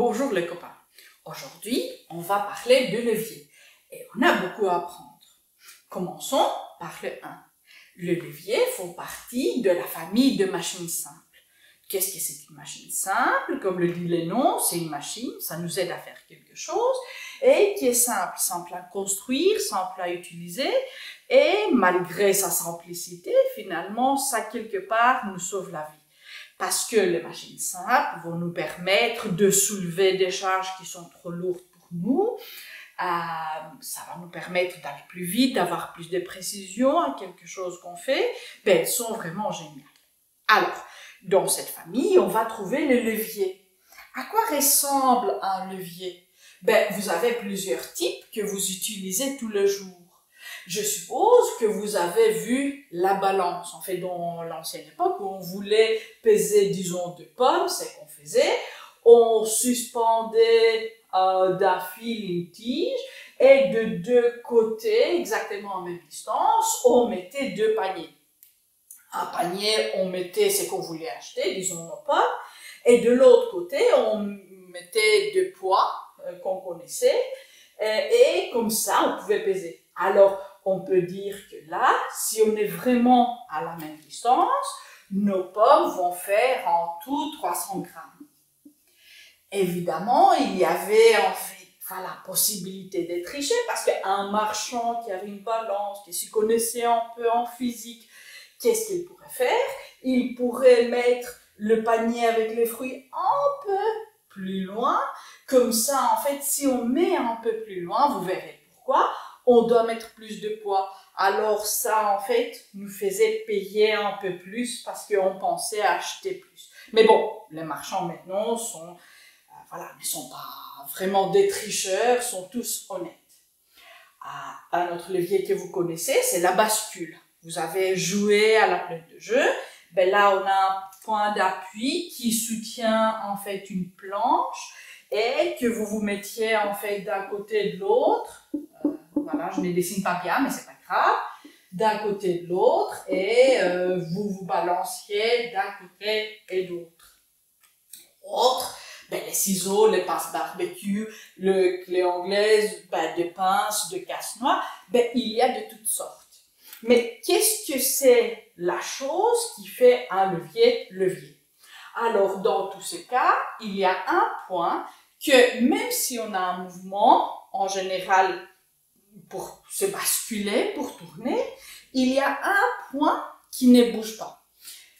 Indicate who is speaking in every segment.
Speaker 1: Bonjour les copains. Aujourd'hui, on va parler de levier et on a beaucoup à apprendre. Commençons par le 1. Le levier fait partie de la famille de machines simples. Qu'est-ce que c'est qu'une machine simple? Comme le dit le nom, c'est une machine, ça nous aide à faire quelque chose et qui est simple, simple à construire, simple à utiliser et malgré sa simplicité, finalement, ça quelque part nous sauve la vie. Parce que les machines simples vont nous permettre de soulever des charges qui sont trop lourdes pour nous. Ça va nous permettre d'aller plus vite, d'avoir plus de précision à quelque chose qu'on fait. Elles sont vraiment géniales. Alors, dans cette famille, on va trouver le levier. À quoi ressemble un levier? Vous avez plusieurs types que vous utilisez tous les jours. Je suppose que vous avez vu la balance. En fait, dans l'ancienne époque, où on voulait peser, disons, 2 pommes, c'est qu'on faisait. On suspendait d'un fil une tige et de 2 côtés, exactement à même distance, on mettait 2 paniers. Un panier, on mettait ce qu'on voulait acheter, disons nos pommes, et de l'autre côté, on mettait 2 poids qu'on connaissait, et comme ça, on pouvait peser. Alors, on peut dire que là, si on est vraiment à la même distance, nos pommes vont faire en tout 300 grammes. Évidemment, il y avait en fait la possibilité de tricher parce qu'un marchand qui avait une balance, qui s'y connaissait un peu en physique, qu'est-ce qu'il pourrait faire? Il pourrait mettre le panier avec les fruits un peu plus loin. Comme ça, en fait, si on met un peu plus loin, vous verrez pourquoi, on doit mettre plus de poids. Alors ça, en fait, nous faisait payer un peu plus parce qu'on pensait acheter plus. Mais bon, les marchands maintenant ne sont pas vraiment des tricheurs, sont tous honnêtes. Un autre levier que vous connaissez, c'est la bascule. Vous avez joué à la planche de jeu. Là, on a un point d'appui qui soutient en fait une planche et que vous vous mettiez en fait d'un côté et de l'autre. Voilà, je ne dessine pas bien, mais c'est pas grave. D'un côté et de l'autre et vous vous balanciez d'un côté et de l'autre. Autre, les ciseaux, les pinces barbecue, le clé anglaise, des pinces, de casse-noix, il y a de toutes sortes. Mais qu'est-ce que c'est la chose qui fait un levier? Alors, dans tous ces cas, il y a un point que même si on a un mouvement, en général, pour se basculer, pour tourner, il y a un point qui ne bouge pas.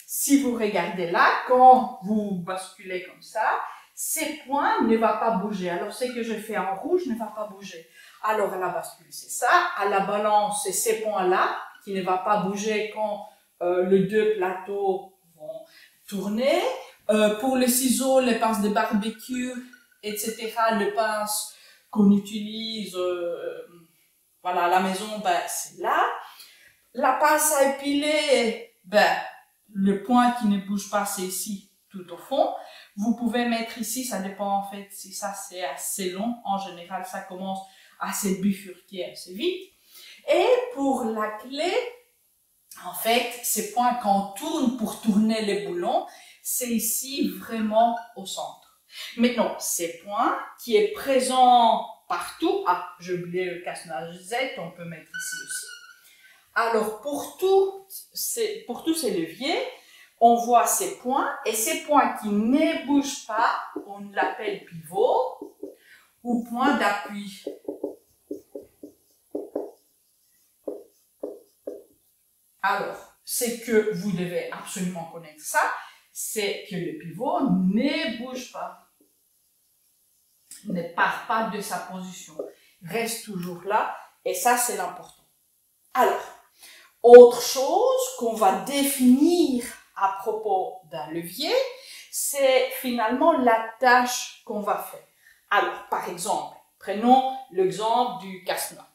Speaker 1: Si vous regardez là, quand vous basculez comme ça, ces points ne vont pas bouger. Alors, ce que je fais en rouge ne va pas bouger. Alors, à la bascule, c'est ça. À la balance, c'est ces points-là qui ne vont pas bouger quand les 2 plateaux vont tourner. Pour les ciseaux, les pinces de barbecue, etc., les pinces qu'on utilise à la maison, c'est là. La pince à épiler, le point qui ne bouge pas, c'est ici, tout au fond. Vous pouvez mettre ici, ça dépend en fait si ça c'est assez long. En général, ça commence à se bifurquer assez vite. Et pour la clé, en fait, ces points qu'on tourne pour tourner les boulons, c'est ici vraiment au centre. Maintenant, ces points qui est présent partout, j'ai oublié le casse-noix Z, on peut mettre ici aussi. Alors, pour tous ces leviers, on voit ces points, et ces points qui ne bougent pas, on l'appelle pivot ou point d'appui. Alors, ce que vous devez absolument connaître ça, c'est que le pivot ne bouge pas, ne part pas de sa position, reste toujours là, et ça c'est l'important. Alors, autre chose qu'on va définir à propos d'un levier, c'est finalement la tâche qu'on va faire. Alors, par exemple, prenons l'exemple du casse-noix.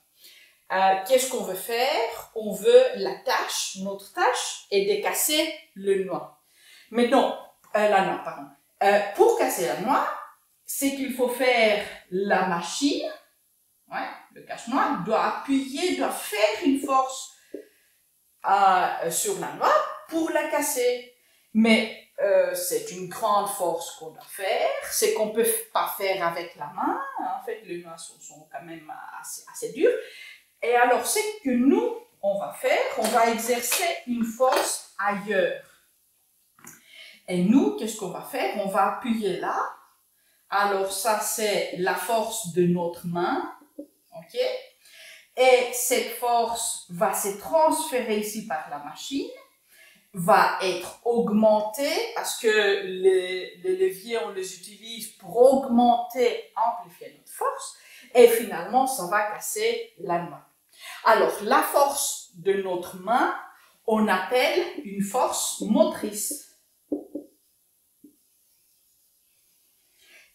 Speaker 1: Qu'est-ce qu'on veut faire? On veut notre tâche est de casser le noix. Mais non, la noix, pardon. Pour casser la noix, c'est qu'il faut faire la machine, le casse-noix doit appuyer, doit faire une force sur la noix pour la casser. Mais c'est une grande force qu'on doit faire, c'est qu'on ne peut pas faire avec la main, en fait les mains sont quand même assez dures. Et alors ce que nous, on va faire, on va exercer une force ailleurs. Et nous, qu'est-ce qu'on va faire? On va appuyer là. Alors ça, c'est la force de notre main, ok? Et cette force va se transférer ici par la machine, va être augmentée parce que les leviers, on les utilise pour augmenter, amplifier notre force. Et finalement, ça va casser la main. Alors, la force de notre main, on appelle une force motrice.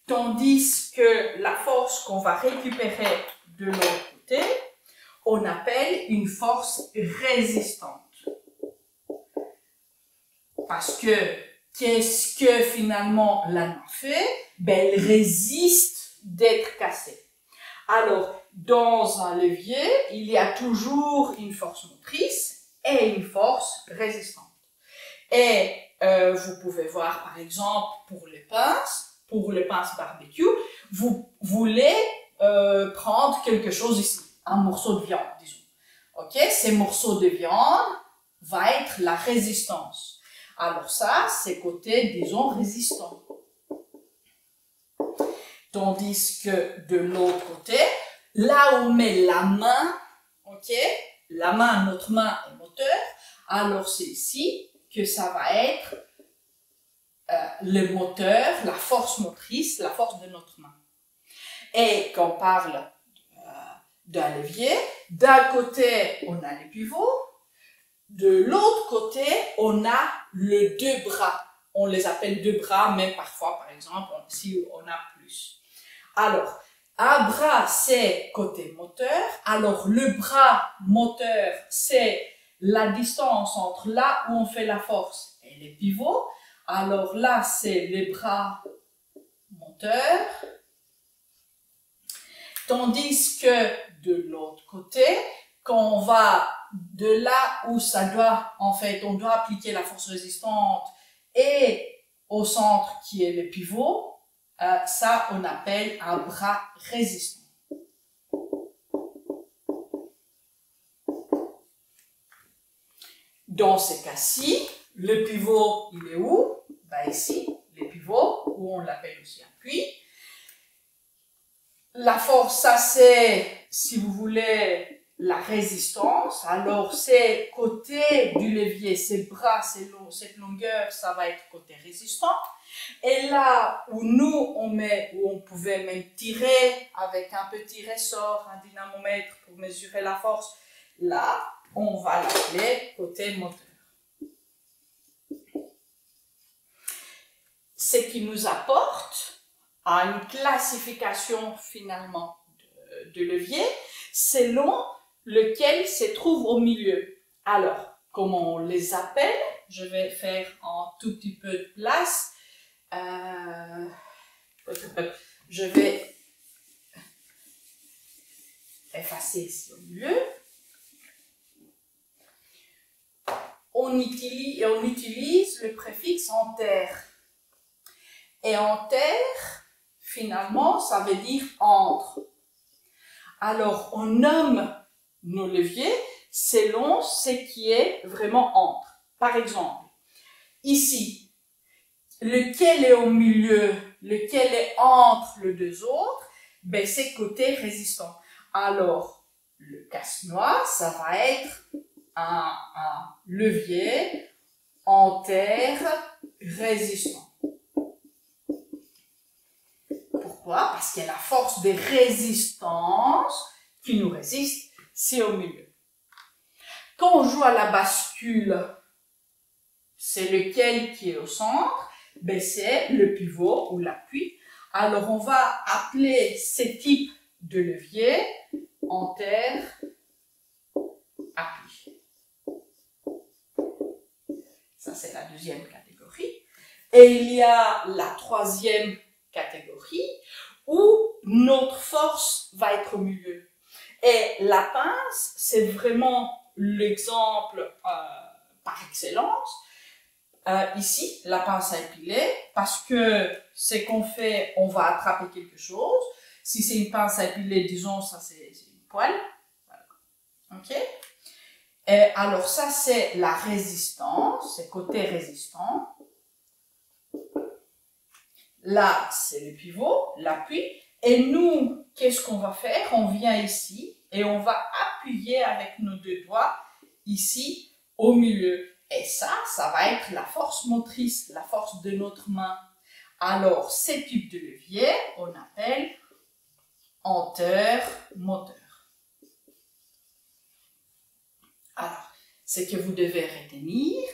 Speaker 1: Tandis que la force qu'on va récupérer de l'autre côté, on appelle une force résistante. Parce que, qu'est-ce que finalement la main fait? Ben, elle résiste d'être cassée. Alors, dans un levier, il y a toujours une force motrice et une force résistante. Et vous pouvez voir, par exemple, pour les pinces barbecue, vous voulez prendre quelque chose ici, un morceau de viande, disons. Ok, ces morceaux de viande va être la résistance. Alors ça, c'est côté, disons, résistant. Tandis que de l'autre côté, là où on met la main, ok, la main, notre main est moteur, alors c'est ici que ça va être le moteur, la force motrice, la force de notre main. Et quand on parle d'un levier, d'un côté, on a les pivots, de l'autre côté, on a les deux bras. On les appelle deux bras, mais parfois, par exemple, si on a plus. Alors, un bras, c'est côté moteur. Alors, le bras moteur, c'est la distance entre là où on fait la force et les pivots. Alors là, c'est les bras moteurs. Tandis que de l'autre côté, quand on va de là où ça doit, en fait, on doit appliquer la force résistante et au centre qui est le pivot, ça on appelle un bras résistant. Dans ces cas-ci, le pivot, il est où? Ben ici, le pivot, où on l'appelle aussi appui. La force, ça c'est, si vous voulez, la résistance. Alors, c'est côté du levier, ces bras, cette longueur, ça va être côté résistant. Et là où nous, où on pouvait même tirer avec un petit ressort, un dynamomètre pour mesurer la force, là, on va l'appeler côté moteur. Ce qui nous apporte à une classification finalement de levier selon lequel se trouve au milieu. Alors, comment on les appelle? Je vais faire un tout petit peu de place. Je vais effacer ici au milieu. On utilise le préfixe enter. Et enter, finalement, ça veut dire entre. Alors, on nomme nos leviers selon ce qui est vraiment entre. Par exemple, ici, lequel est au milieu, lequel est entre les deux autres, ben c'est côté résistant. Alors, le casse-noix, ça va être un levier enter résistant. Pourquoi? Parce que la force de résistance qui nous résiste, c'est au milieu. Quand on joue à la bascule, c'est lequel qui est au centre? Ben c'est le pivot ou l'appui. Alors on va appeler ces types de levier enter appui. Ça c'est la deuxième catégorie. Et il y a la troisième catégorie où notre force va être au milieu. Et la pince, c'est vraiment l'exemple par excellence. ici la pince à épiler parce que c'est qu'on fait, on va attraper quelque chose. Si c'est une pince à épiler, disons, ça c'est une poêle. Voilà. Ok? Alors ça c'est la résistance, c'est côté résistant. Là c'est le pivot, l'appui. Et nous, qu'est-ce qu'on va faire? On vient ici et on va appuyer avec nos deux doigts ici au milieu. Et ça va être la force motrice, la force de notre main. Alors, ces types de levier, on appelle hauteur-moteur. Alors, ce que vous devez retenir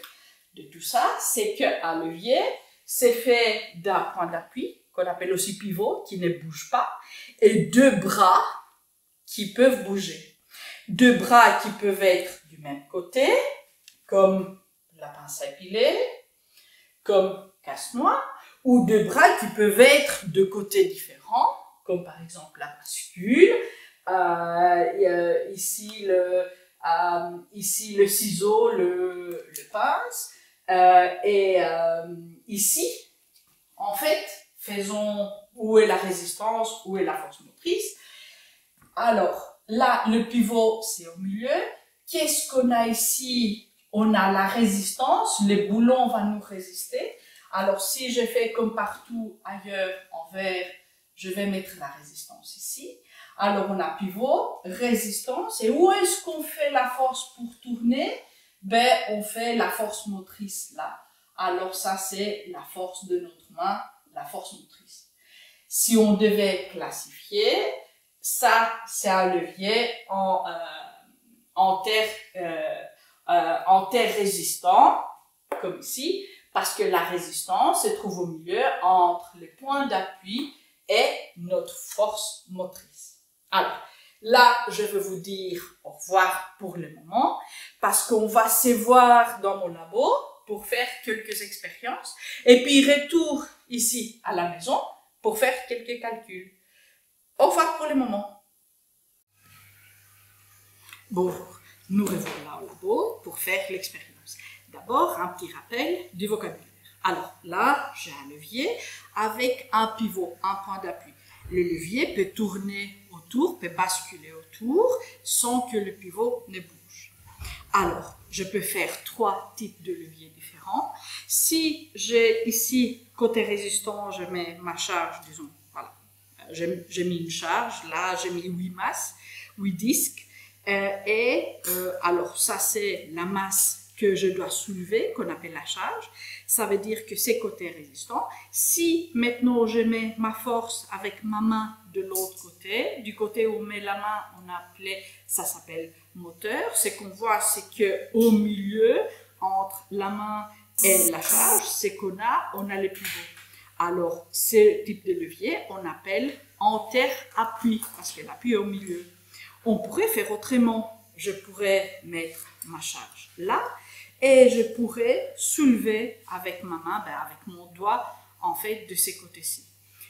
Speaker 1: de tout ça, c'est qu'un levier, c'est fait d'un point d'appui, qu'on appelle aussi pivot, qui ne bouge pas, et deux bras qui peuvent bouger. Deux bras qui peuvent être du même côté, comme la pince à épiler, comme casse-noix, ou deux bras qui peuvent être de côtés différents, comme par exemple la bascule, ici le ciseau, le pince, et ici, en fait, faisons où est la résistance, où est la force motrice. Alors, là, le pivot, c'est au milieu. Qu'est-ce qu'on a ici? On a la résistance, les boulons vont nous résister. Alors, si je fais comme partout ailleurs en vert, je vais mettre la résistance ici. Alors, on a pivot, résistance. Et où est-ce qu'on fait la force pour tourner? Ben, on fait la force motrice là. Alors, ça, c'est la force de notre main, la force motrice. Si on devait classifier, ça, c'est un levier en terre résistant, comme ici, parce que la résistance se trouve au milieu entre les points d'appui et notre force motrice. Alors, là, je veux vous dire au revoir pour le moment, parce qu'on va se voir dans mon labo pour faire quelques expériences, et puis retour ici à la maison pour faire quelques calculs. Au revoir pour le moment. Bonjour, nous revoilà au labo pour faire l'expérience. D'abord, un petit rappel du vocabulaire. Alors là, j'ai un levier avec un pivot, un point d'appui. Le levier peut tourner autour, peut basculer autour sans que le pivot ne bouge. Alors, je peux faire trois types de leviers différents. Si j'ai ici, côté résistant, je mets ma charge, disons, voilà, j'ai mis une charge, là j'ai mis 8 masses, 8 disques, alors ça c'est la masse que je dois soulever, qu'on appelle la charge. Ça veut dire que c'est côté résistant. Si maintenant je mets ma force avec ma main de l'autre côté, du côté où on met la main, on appelait, ça s'appelle moteur. Ce qu'on voit, c'est qu'au milieu, entre la main et la charge, c'est qu'on a le pivot. Alors, ce type de levier, on appelle antère-appui, parce que l'appui est au milieu. On pourrait faire autrement. Je pourrais mettre ma charge là, et je pourrais soulever avec ma main, avec mon doigt, en fait, de ces côtés-ci.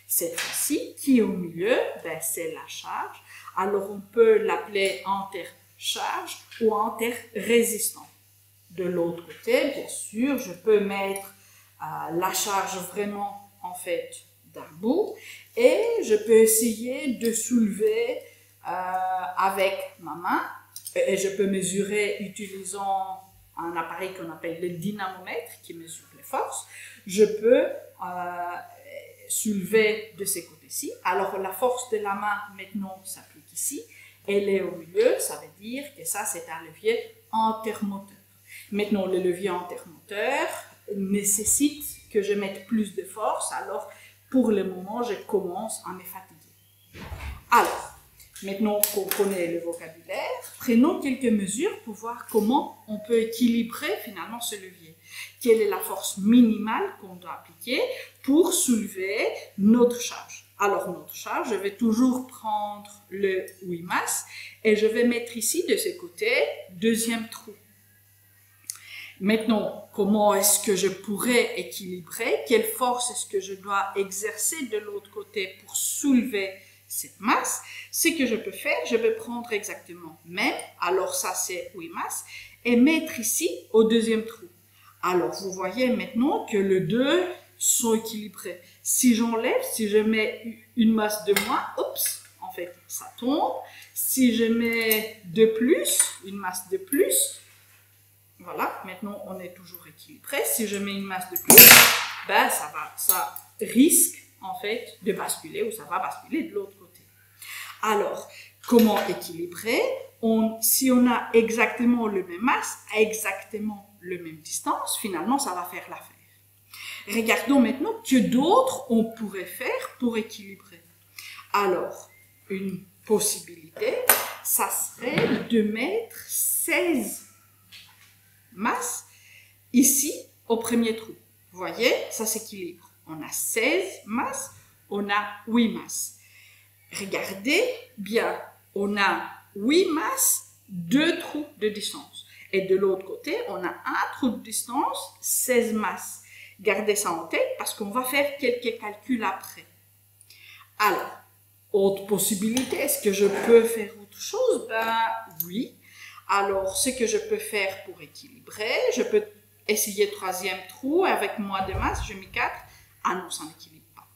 Speaker 1: Cette fois-ci, qui est au milieu, c'est la charge. Alors, on peut l'appeler antère-charge ou antère-résistant. De l'autre côté, bien sûr, je peux mettre la charge vraiment, en fait, d'un bout, et je peux essayer de soulever avec ma main, et je peux mesurer utilisant un appareil qu'on appelle le dynamomètre qui mesure les forces. Je peux soulever de ces côtés-ci. Alors la force de la main maintenant s'applique ici, elle est au milieu, ça veut dire que ça c'est un levier intermoteur. Maintenant le levier intermoteur nécessite que je mette plus de force, alors pour le moment je commence à me fatiguer. Alors, maintenant qu'on connaît le vocabulaire, prenons quelques mesures pour voir comment on peut équilibrer finalement ce levier. Quelle est la force minimale qu'on doit appliquer pour soulever notre charge? Alors notre charge, je vais toujours prendre le 8 masses et je vais mettre ici de ce côté, deuxième trou. Maintenant, comment est-ce que je pourrais équilibrer? Quelle force est-ce que je dois exercer de l'autre côté pour soulever cette masse? Ce que je peux faire, je vais prendre exactement même, alors ça c'est 8 masses, et mettre ici au deuxième trou. Alors, vous voyez maintenant que les deux sont équilibrés. Si j'enlève, si je mets une masse de moins, oups, en fait, ça tombe. Si je mets de plus, une masse de plus, voilà, maintenant on est toujours équilibré. Si je mets une masse de plus, ben ça risque en fait de basculer ou ça va basculer de l'autre côté. Alors, comment équilibrer? Si on a exactement le même masse, exactement le même distance, finalement ça va faire l'affaire. Regardons maintenant que d'autres on pourrait faire pour équilibrer. Alors, une possibilité, ça serait de mettre 16 masses ici au premier trou. Vous voyez, ça s'équilibre. On a 16 masses, on a 8 masses. Regardez bien, on a 8 masses, 2 trous de distance. Et de l'autre côté, on a un trou de distance, 16 masses. Gardez ça en tête parce qu'on va faire quelques calculs après. Alors, autre possibilité, est-ce que je peux faire autre chose? Ben oui. Alors, ce que je peux faire pour équilibrer, je peux essayer troisième trou avec moins de masse, j'ai mis 4. Ah non, ça n'équilibre pas.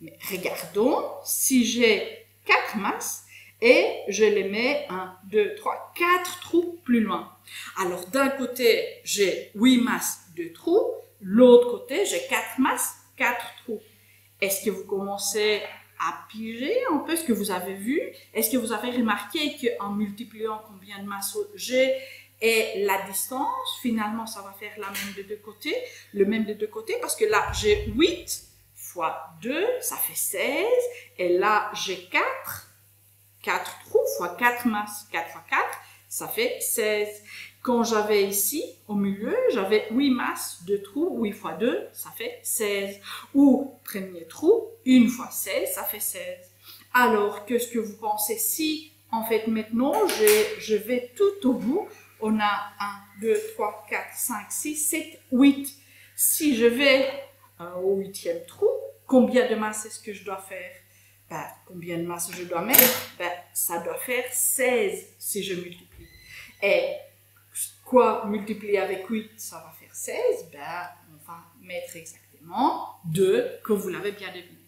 Speaker 1: Mais regardons, si j'ai 4 masses et je les mets 1, 2, 3, 4 trous plus loin. Alors, d'un côté, j'ai 8 masses, 2 trous. L'autre côté, j'ai 4 masses, 4 trous. Est-ce que vous commencez à piger un peu ce que vous avez vu? Est-ce que vous avez remarqué qu'en multipliant combien de masses j'ai et la distance, finalement, ça va faire la même des deux côtés, le même des deux côtés, parce que là, j'ai 8 fois 2, ça fait 16, et là, j'ai 4 trous fois 4 masses, 4 fois 4, ça fait 16. Quand j'avais ici, au milieu, j'avais 8 masses, 2 trous, 8 fois 2, ça fait 16. Ou, premier trou, 1 fois 16, ça fait 16. Alors, qu'est-ce que vous pensez si, en fait, maintenant, je vais tout au bout, on a 1, 2, 3, 4, 5, 6, 7, 8. Si je vais au 8e trou, combien de masses est-ce que je dois faire? Ben, combien de masses je dois mettre? Ben, ça doit faire 16 si je multiplie. Et quoi multiplier avec 8, ça va faire 16, ben, on va mettre exactement 2, comme vous l'avez bien deviné.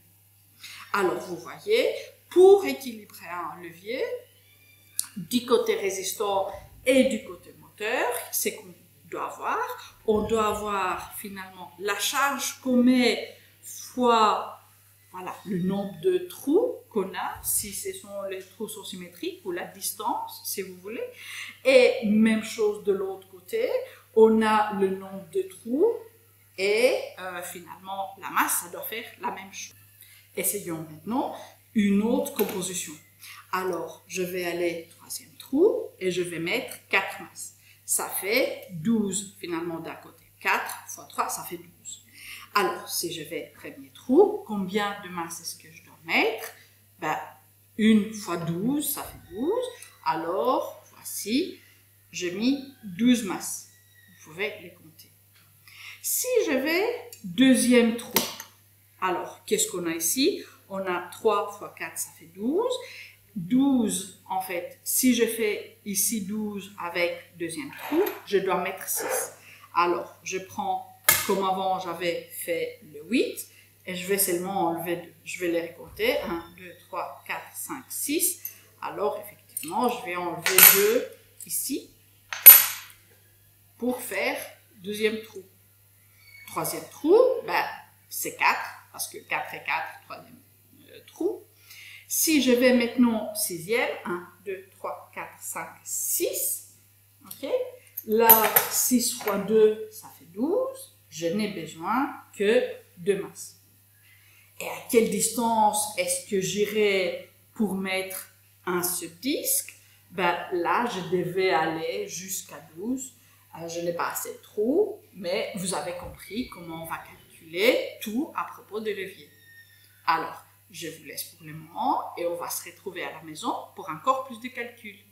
Speaker 1: Alors, vous voyez, pour équilibrer un levier, du côté résistant et du côté moteur, c'est qu'on doit avoir. On doit avoir finalement la charge qu'on met fois voilà, le nombre de trous qu'on a, si les trous sont symétriques, ou la distance, si vous voulez. Et même chose de l'autre côté, on a le nombre de trous et finalement la masse, ça doit faire la même chose. Essayons maintenant une autre composition. Alors, je vais aller troisième trou et je vais mettre 4 masses. Ça fait 12 finalement d'un côté. 4 fois 3, ça fait 12. Alors, si je vais premier trou, combien de masses est-ce que je dois mettre? Ben, 1 fois 12, ça fait 12. Alors, voici, j'ai mis 12 masses. Vous pouvez les compter. Si je vais deuxième trou, alors, qu'est-ce qu'on a ici? On a 3 fois 4, ça fait 12. 12, en fait, si je fais ici 12 avec deuxième trou, je dois mettre 6. Alors, je prends, comme avant, j'avais fait le 8, et je vais seulement enlever 2. Je vais les recompter. 1, 2, 3, 4, 5, 6. Alors, effectivement, je vais enlever 2 ici pour faire deuxième trou. Troisième trou, ben, c'est 4, parce que 4 et 4, troisième trou. Si je vais maintenant sixième, 1, 2, 3, 4, 5, 6, ok? Là, 6 fois 2, ça fait 12. Je n'ai besoin que de masses. Et à quelle distance est-ce que j'irai pour mettre un subdisque? Ben, là, je devais aller jusqu'à 12. Je n'ai pas assez de trous, mais vous avez compris comment on va calculer tout à propos des leviers. Alors, je vous laisse pour le moment et on va se retrouver à la maison pour encore plus de calculs.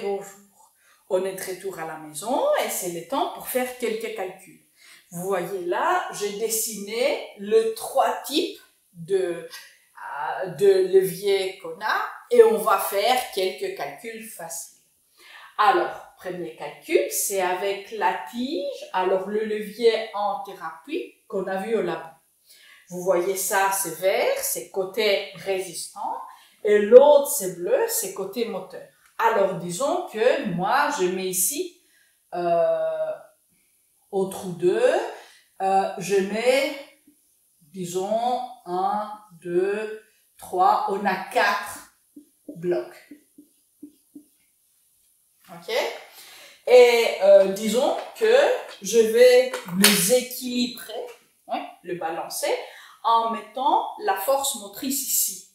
Speaker 1: Bonjour, on est de retour à la maison et c'est le temps pour faire quelques calculs. Vous voyez là, j'ai dessiné les 3 types de leviers qu'on a et on va faire quelques calculs faciles. Alors, premier calcul, c'est avec la tige, alors le levier anti-appui qu'on a vu au labo. Vous voyez ça, c'est vert, c'est côté résistant, et l'autre, c'est bleu, c'est côté moteur. Alors, disons que moi, je mets ici, au trou 2, je mets, disons, 1, 2, 3, on a 4 blocs. Ok? Et disons que je vais les équilibrer, le balancer, en mettant la force motrice ici.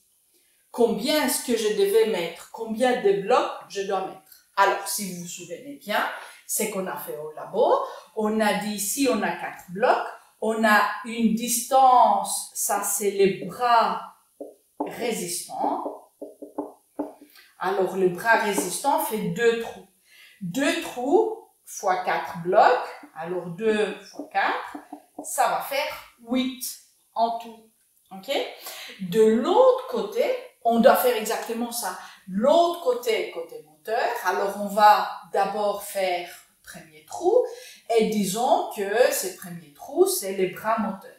Speaker 1: Combien est-ce que je devais mettre? Combien de blocs je dois mettre? Alors, si vous vous souvenez bien, c'est qu'on a fait au labo. On a dit ici, on a 4 blocs. On a une distance, ça c'est les bras résistants. Alors, le bras résistant fait 2 trous. 2 trous fois 4 blocs, alors 2 fois 4, ça va faire 8 en tout. Ok? De l'autre côté, on doit faire exactement ça. L'autre côté, côté moteur, alors on va d'abord faire le premier trou et disons que ce premier trou, c'est les bras moteurs.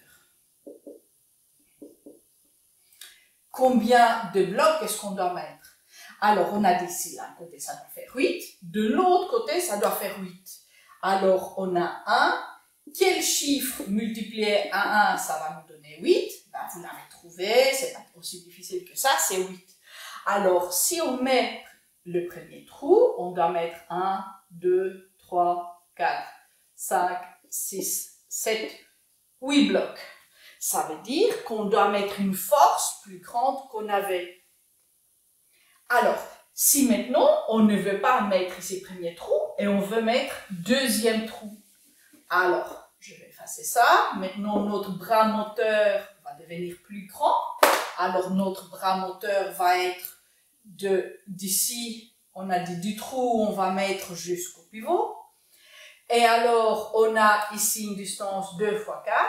Speaker 1: Combien de blocs est-ce qu'on doit mettre? Alors on a dit ici, d'un côté ça doit faire 8, de l'autre côté ça doit faire 8. Alors on a 1, quel chiffre multiplié à 1, ça va nous donner 8? Ben, vous l'avez trouvé, c'est pas aussi difficile que ça, c'est 8. Alors, si on met le premier trou, on doit mettre 1, 2, 3, 4, 5, 6, 7, 8 blocs. Ça veut dire qu'on doit mettre une force plus grande qu'on avait. Alors, si maintenant, on ne veut pas mettre ici premier trou et on veut mettre deuxième trou, alors, je vais effacer ça. Maintenant, notre bras moteur va devenir plus grand. Alors, notre bras moteur va être d'ici, on a dit du trou, on va mettre jusqu'au pivot. Et alors, on a ici une distance 2 fois 4.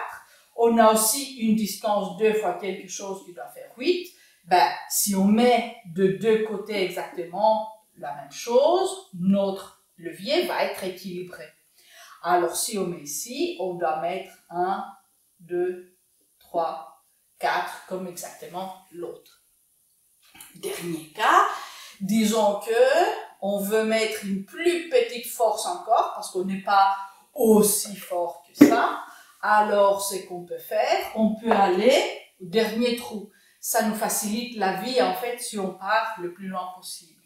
Speaker 1: On a aussi une distance 2 fois quelque chose qui doit faire 8. Ben, si on met de deux côtés exactement la même chose, notre levier va être équilibré. Alors, si on met ici, on doit mettre 1, 2, 3, 4, comme exactement l'autre. Dernier cas, disons que on veut mettre une plus petite force encore, parce qu'on n'est pas aussi fort que ça. Alors, ce qu'on peut faire, on peut aller au dernier trou. Ça nous facilite la vie, en fait, si on part le plus loin possible.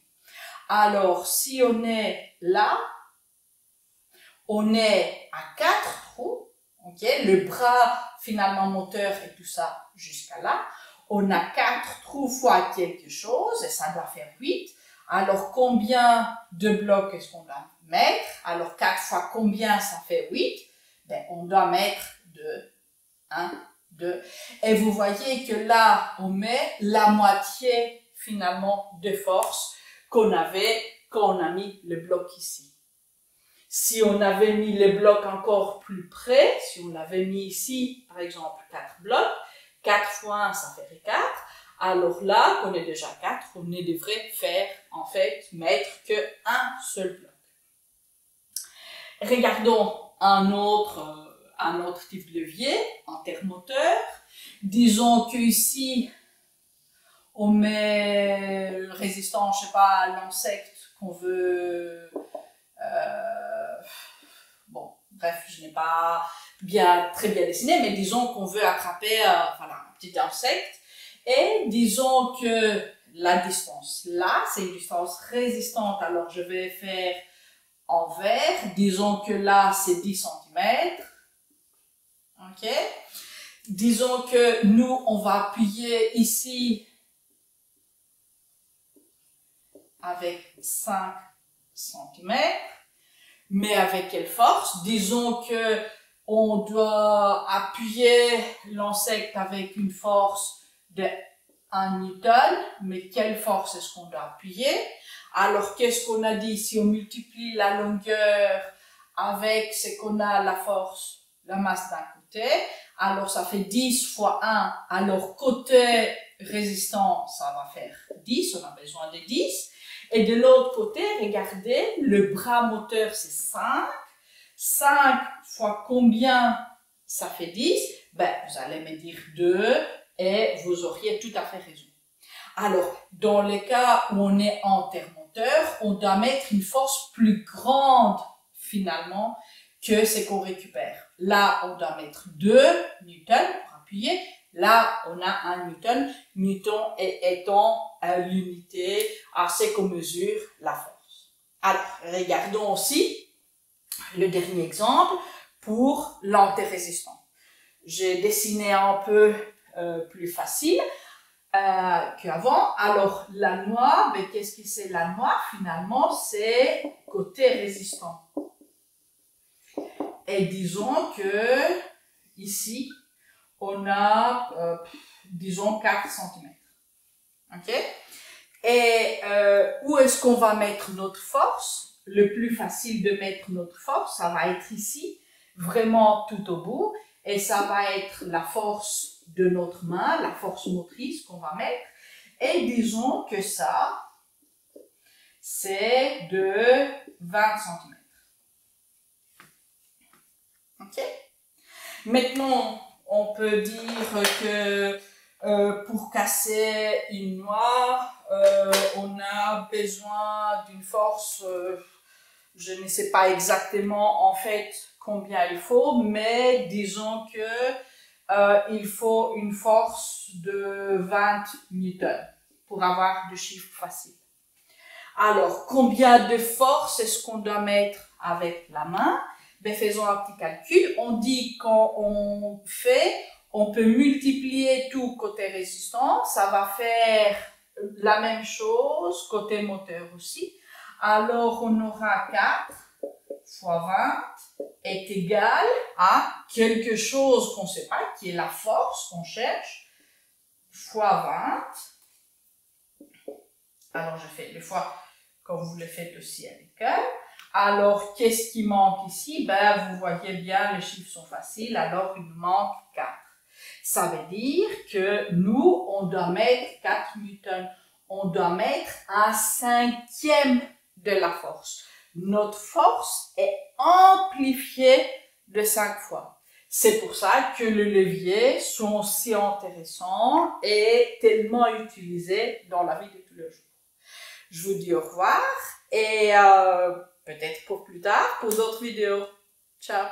Speaker 1: Alors, si on est là, on est à 4 trous, ok, le bras finalement moteur et tout ça jusqu'à là. On a 4 trous fois quelque chose et ça doit faire 8. Alors combien de blocs est-ce qu'on doit mettre? Alors 4 fois combien ça fait 8? Ben, on doit mettre 2, 1, 2. Et vous voyez que là, on met la moitié finalement de force qu'on avait quand on a mis le bloc ici. Si on avait mis les blocs encore plus près, si on l'avait mis ici, par exemple, 4 blocs, 4 fois 1, ça ferait 4. Alors là, qu'on est déjà 4, on devrait faire, en fait, mettre que un seul bloc. Regardons un autre type de levier, intermoteur. Disons que ici, on met résistant, je sais pas, l'insecte qu'on veut. Bon, bref, je n'ai pas très bien dessiné, mais disons qu'on veut attraper voilà, un petit insecte. Et disons que la distance là, c'est une distance résistante. Alors, je vais faire en vert. Disons que là, c'est 10 cm. OK? Disons que nous, on va appuyer ici avec 5 cm. Mais avec quelle force? Disons que on doit appuyer l'insecte avec une force de 1 Newton, mais quelle force est-ce qu'on doit appuyer? Alors, qu'est-ce qu'on a dit? Si on multiplie la longueur avec ce qu'on a, la force, la masse d'un côté, alors ça fait 10 fois 1. Alors, côté résistant, ça va faire 10, on a besoin de 10. Et de l'autre côté, regardez, le bras moteur c'est 5. 5 fois combien ça fait 10? Ben, vous allez me dire 2 et vous auriez tout à fait raison. Alors, dans le cas où on est en terre-moteur, on doit mettre une force plus grande finalement que ce qu'on récupère. Là, on doit mettre 2 newtons pour appuyer. Là, on a 1 newton. Newton étant l'unité à ce qu'on mesure la force. Alors, regardons aussi le dernier exemple pour l'antirésistant. J'ai dessiné un peu plus facile qu'avant. Alors, la noix, ben, qu'est-ce que c'est la noix? Finalement, c'est côté résistant. Et disons que ici, on a, disons, 4 cm. OK? Et où est-ce qu'on va mettre notre force? Le plus facile de mettre notre force, ça va être ici, vraiment tout au bout. Et ça va être la force de notre main, la force motrice qu'on va mettre. Et disons que ça, c'est de 20 cm. OK? Maintenant, on peut dire que pour casser une noix, on a besoin d'une force, je ne sais pas exactement en fait combien il faut, mais disons que il faut une force de 20 newtons pour avoir des chiffres faciles. Alors, combien de force est-ce qu'on doit mettre avec la main? Ben, faisons un petit calcul. On dit quand on fait, on peut multiplier tout côté résistant. Ça va faire la même chose côté moteur aussi. Alors, on aura 4 fois 20 est égal à quelque chose qu'on ne sait pas, qui est la force qu'on cherche, fois 20. Alors, je fais les fois comme vous le faites aussi à l'école. Alors, qu'est-ce qui manque ici? Ben, vous voyez bien, les chiffres sont faciles, alors il nous manque 4. Ça veut dire que nous, on doit mettre 4 newtons. On doit mettre un 5e de la force. Notre force est amplifiée de 5 fois. C'est pour ça que les leviers sont si intéressants et tellement utilisés dans la vie de tous les jours. Je vous dis au revoir et peut-être pour plus tard pour d'autres vidéos. Ciao!